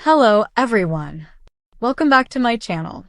Hello, everyone. Welcome back to my channel.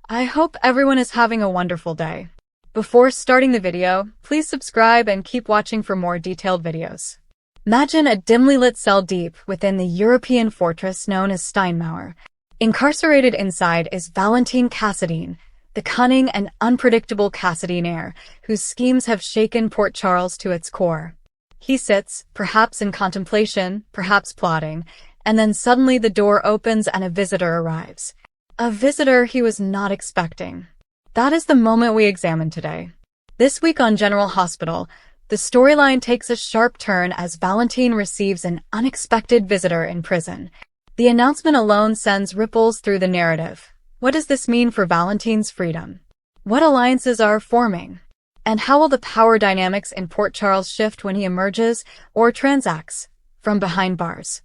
I hope everyone is having a wonderful day. Before starting the video, please subscribe and keep watching for more detailed videos. Imagine a dimly lit cell deep within the European fortress known as Steinmauer. Incarcerated inside is Valentin Cassadine, the cunning and unpredictable Cassadine whose schemes have shaken Port Charles to its core. He sits, perhaps in contemplation, perhaps plotting, and then suddenly the door opens and a visitor arrives. A visitor he was not expecting. That is the moment we examine today. This week on General Hospital, the storyline takes a sharp turn as Valentin receives an unexpected visitor in prison. The announcement alone sends ripples through the narrative. What does this mean for Valentin's freedom? What alliances are forming? And how will the power dynamics in Port Charles shift when he emerges or transacts from behind bars?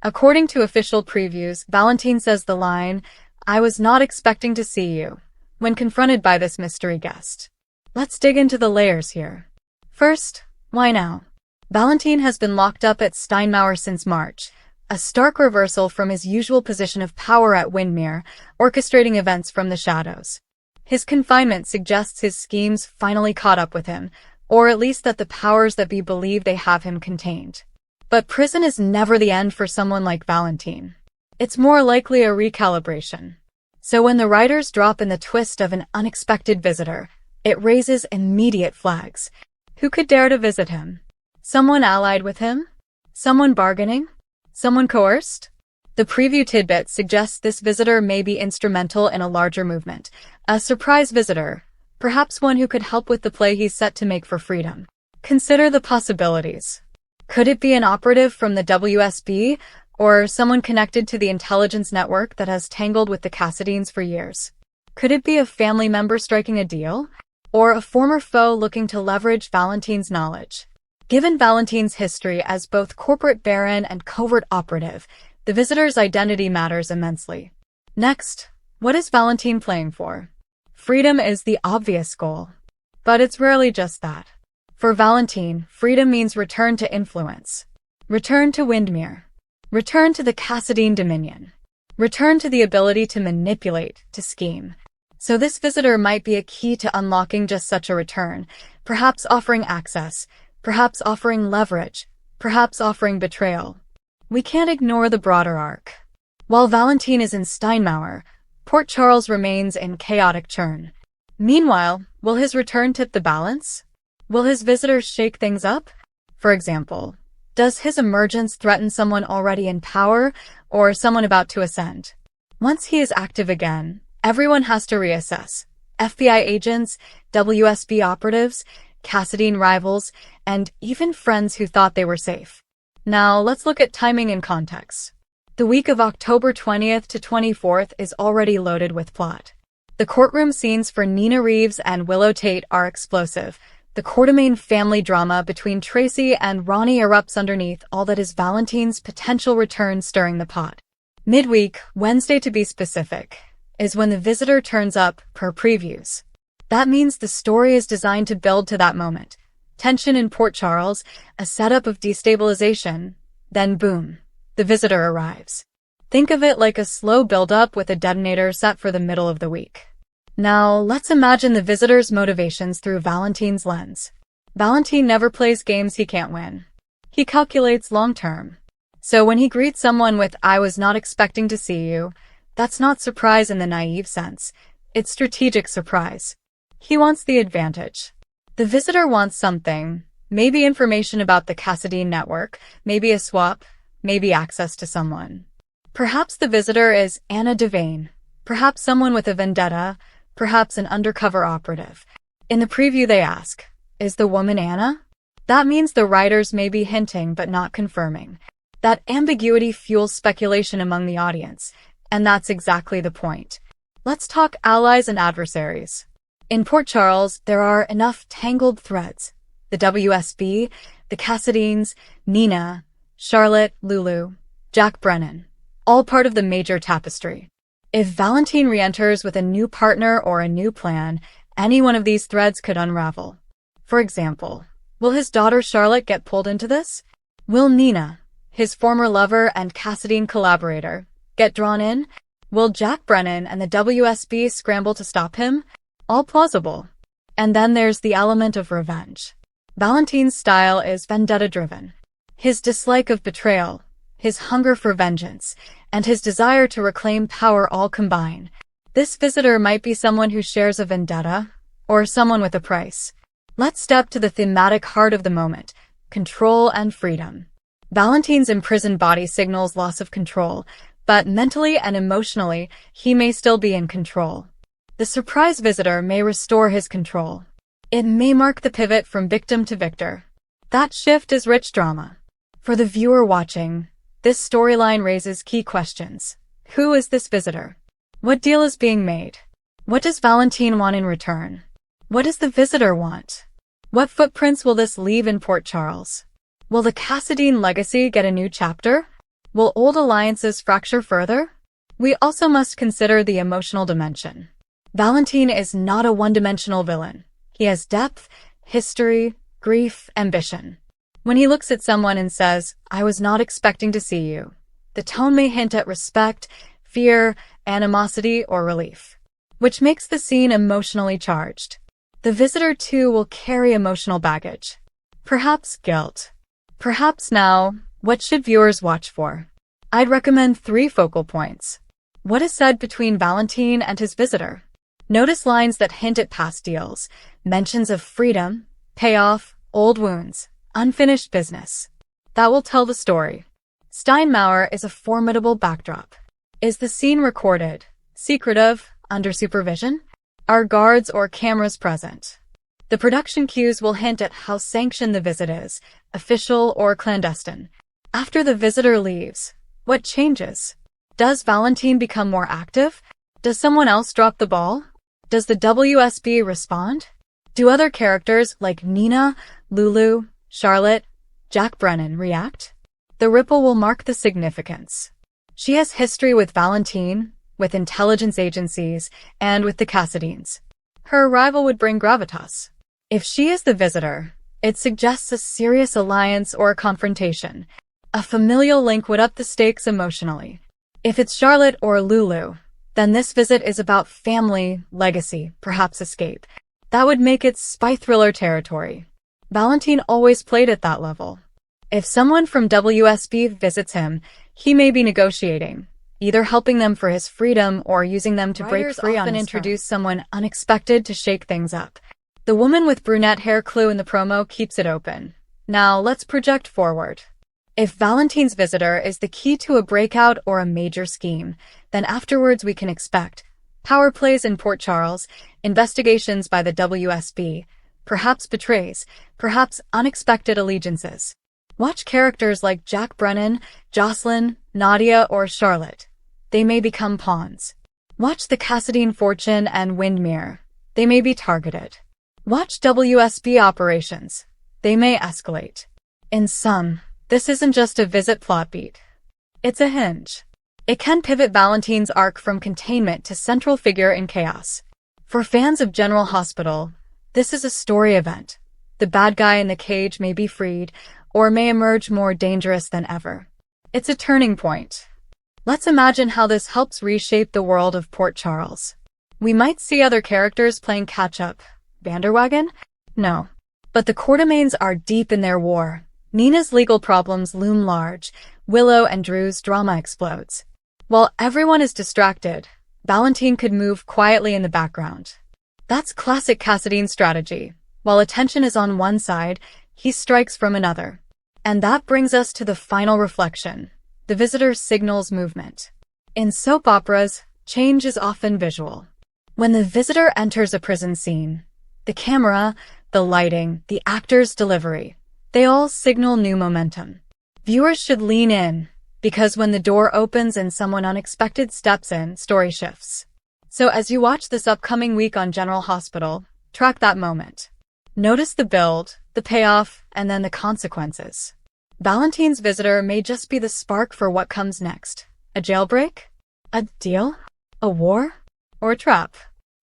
According to official previews, Valentin says the line, "I was not expecting to see you," when confronted by this mystery guest. Let's dig into the layers here. First, why now? Valentin has been locked up at Steinmauer since March, a stark reversal from his usual position of power at Windermere, orchestrating events from the shadows. His confinement suggests his schemes finally caught up with him, or at least that the powers that be believe they have him contained. But prison is never the end for someone like Valentin. It's more likely a recalibration. So when the writers drop in the twist of an unexpected visitor, it raises immediate flags. Who could dare to visit him? Someone allied with him? Someone bargaining? Someone coerced? The preview tidbit suggests this visitor may be instrumental in a larger movement. A surprise visitor, perhaps one who could help with the play he's set to make for freedom. Consider the possibilities. Could it be an operative from the WSB, or someone connected to the intelligence network that has tangled with the Cassadines for years? Could it be a family member striking a deal, or a former foe looking to leverage Valentin's knowledge? Given Valentin's history as both corporate baron and covert operative, the visitor's identity matters immensely. Next, what is Valentin playing for? Freedom is the obvious goal. But it's rarely just that. For Valentin, freedom means return to influence. Return to Windermere. Return to the Cassadine dominion. Return to the ability to manipulate, to scheme. So this visitor might be a key to unlocking just such a return, perhaps offering access, perhaps offering leverage, perhaps offering betrayal. We can't ignore the broader arc. While Valentin is in Steinmauer, Port Charles remains in chaotic churn. Meanwhile, will his return tip the balance? Will his visitors shake things up? For example, does his emergence threaten someone already in power or someone about to ascend? Once he is active again, everyone has to reassess. FBI agents, WSB operatives, Cassadine rivals, and even friends who thought they were safe. Now, let's look at timing and context. The week of October 20th to 24th is already loaded with plot. The courtroom scenes for Nina Reeves and Willow Tate are explosive. The Quartermain family drama between Tracy and Ronnie erupts underneath all that is Valentin's potential return stirring the pot. Midweek, Wednesday to be specific, is when the visitor turns up, per previews. That means the story is designed to build to that moment. Tension in Port Charles, a setup of destabilization, then boom, the visitor arrives. Think of it like a slow build-up with a detonator set for the middle of the week. Now, let's imagine the visitor's motivations through Valentin's lens. Valentin never plays games he can't win. He calculates long-term. So when he greets someone with, "I was not expecting to see you," that's not surprise in the naive sense. It's strategic surprise. He wants the advantage. The visitor wants something, maybe information about the Cassadine network, maybe a swap, maybe access to someone. Perhaps the visitor is Anna Devane, perhaps someone with a vendetta, perhaps an undercover operative. In the preview they ask, is the woman Anna? That means the writers may be hinting but not confirming. That ambiguity fuels speculation among the audience, and that's exactly the point. Let's talk allies and adversaries. In Port Charles, there are enough tangled threads. The WSB, the Cassadines, Nina, Charlotte, Lulu, Jack Brennan, all part of the major tapestry. If Valentin re-enters with a new partner or a new plan, any one of these threads could unravel. For example, will his daughter Charlotte get pulled into this? Will Nina, his former lover and Cassadine collaborator, get drawn in? Will Jack Brennan and the WSB scramble to stop him? All plausible. And then there's the element of revenge. Valentin's style is vendetta-driven. His dislike of betrayal, his hunger for vengeance, and his desire to reclaim power all combine. This visitor might be someone who shares a vendetta, or someone with a price. Let's step to the thematic heart of the moment: control and freedom. Valentin's imprisoned body signals loss of control, but mentally and emotionally, he may still be in control. The surprise visitor may restore his control. It may mark the pivot from victim to victor. That shift is rich drama. For the viewer watching, this storyline raises key questions. Who is this visitor? What deal is being made? What does Valentin want in return? What does the visitor want? What footprints will this leave in Port Charles? Will the Cassadine legacy get a new chapter? Will old alliances fracture further? We also must consider the emotional dimension. Valentin is not a one-dimensional villain. He has depth, history, grief, ambition. When he looks at someone and says, "I was not expecting to see you," the tone may hint at respect, fear, animosity, or relief, which makes the scene emotionally charged. The visitor, too, will carry emotional baggage. Perhaps guilt. Perhaps now, what should viewers watch for? I'd recommend 3 focal points. What is said between Valentin and his visitor? Notice lines that hint at past deals, mentions of freedom, payoff, old wounds, unfinished business. That will tell the story. Steinmauer is a formidable backdrop. Is the scene recorded, secretive, under supervision? Are guards or cameras present? The production cues will hint at how sanctioned the visit is, official or clandestine. After the visitor leaves, what changes? Does Valentin become more active? Does someone else drop the ball? Does the WSB respond? Do other characters like Nina, Lulu, Charlotte, Jack Brennan react? The ripple will mark the significance. She has history with Valentin, with intelligence agencies, and with the Cassadines. Her arrival would bring gravitas. If she is the visitor, it suggests a serious alliance or a confrontation. A familial link would up the stakes emotionally. If it's Charlotte or Lulu, then this visit is about family, legacy, perhaps escape. That would make it spy thriller territory. Valentin always played at that level. If someone from WSB visits him, he may be negotiating, either helping them for his freedom or using them to break free on his terms. Often introduce someone unexpected to shake things up. The woman with brunette hair clue in the promo keeps it open. Now let's project forward. If Valentin's visitor is the key to a breakout or a major scheme, then afterwards we can expect power plays in Port Charles, investigations by the WSB, perhaps betrays, perhaps unexpected allegiances. Watch characters like Jack Brennan, Jocelyn, Nadia, or Charlotte. They may become pawns. Watch the Cassadine fortune and Windmere. They may be targeted. Watch WSB operations. They may escalate. In sum, this isn't just a visit plot beat. It's a hinge. It can pivot Valentin's arc from containment to central figure in chaos. For fans of General Hospital, this is a story event. The bad guy in the cage may be freed, or may emerge more dangerous than ever. It's a turning point. Let's imagine how this helps reshape the world of Port Charles. We might see other characters playing catch-up. Vanderwagen? No. But the Quartermaines are deep in their war. Nina's legal problems loom large. Willow and Drew's drama explodes. While everyone is distracted, Valentin could move quietly in the background. That's classic Cassadine strategy. While attention is on one side, he strikes from another. And that brings us to the final reflection. The visitor signals movement. In soap operas, change is often visual. When the visitor enters a prison scene, the camera, the lighting, the actor's delivery, they all signal new momentum. Viewers should lean in, because when the door opens and someone unexpected steps in, story shifts. So as you watch this upcoming week on General Hospital, track that moment. Notice the build, the payoff, and then the consequences. Valentin's visitor may just be the spark for what comes next. A jailbreak? A deal? A war? Or a trap?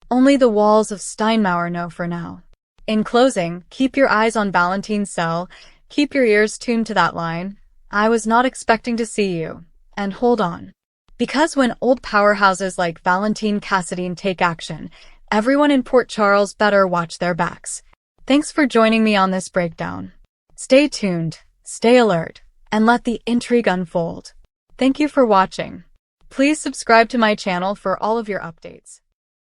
Only the walls of Steinmauer know for now. In closing, keep your eyes on Valentin's cell, keep your ears tuned to that line, "I was not expecting to see you," and hold on. Because when old powerhouses like Valentin Cassadine take action, everyone in Port Charles better watch their backs. Thanks for joining me on this breakdown. Stay tuned, stay alert, and let the intrigue unfold. Thank you for watching. Please subscribe to my channel for all of your updates.